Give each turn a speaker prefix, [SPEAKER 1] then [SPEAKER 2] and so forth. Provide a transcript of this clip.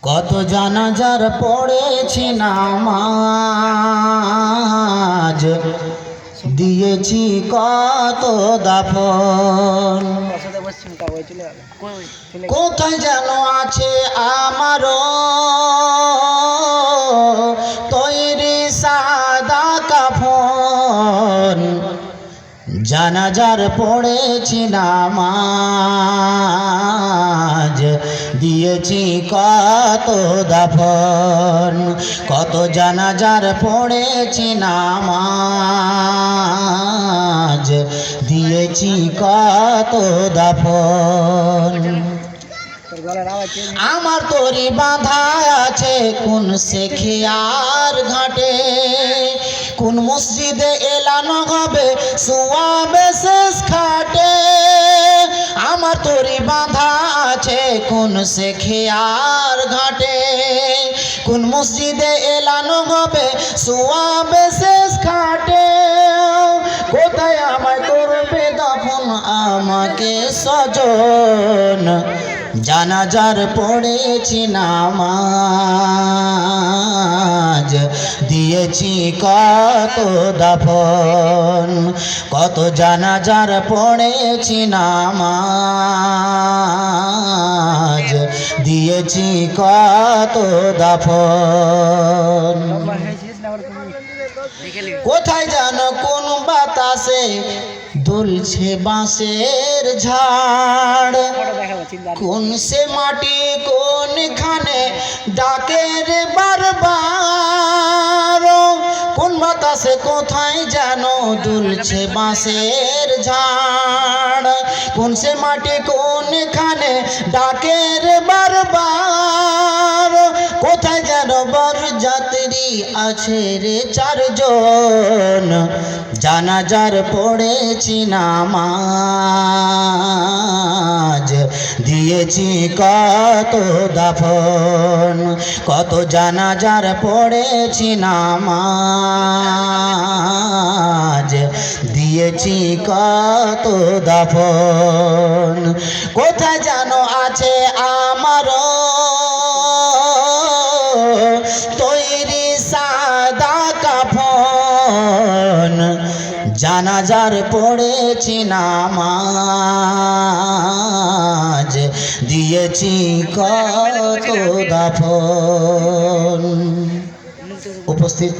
[SPEAKER 1] কত জানাজার পড়েছি নামাজ, দিয়েছি কত দাফন। কোথায় যেন আছে আমারও তৈরি সাদা কাফন, জানাজার পড়েছি নামাজ, দিয়েছি কত দাফন। কত জানাজার পড়েছি নামাজ, দিয়েছি কত দাফন। আমার তরি বাঁধা আছে কোন শেখিয়ার ঘাটে, কোন মসজিদে এলানো হবে সোয়াবে শেষ খাটে। আমার তরি বাঁধা আছে কোন শেখিয়ার ঘাটে, কোন মসজিদে এলানো হবে সোয়াবে শেষ খাটে। কোথায় আমায় করবে দাফন আমাকে স্বজন, জানাজার পড়েছি নামাজ, দিয়েছি কত দাফন। কত জানাজার পড়েছি নামাজ, দিয়েছি কত দাফন। কোথায় জানো কোন বাতাসে দুলছে বাঁশের ঝাড়, কোন সে মাটি কোনখানে ডাকে রে বারবার। কোন বাতাসে কোথায় যেন দুলছে বাঁশের ঝাড়, কোন সে মাটি কোনখানে ডাকে রে বারবার। কোথায় যেন বরযাত্রী আছে রে চারজন, জানাজার পড়েছি নামাজ, দিয়েছি কত দাফন। কত জানাজার পড়েছি নামাজ, দিয়েছি কত দাফন। কোথায় যেন আছে আমারও তৈরি সাদা কাফন, জানাজার পড়েছি নামাজ, দিয়েছি কত দাফন। উপস্থিত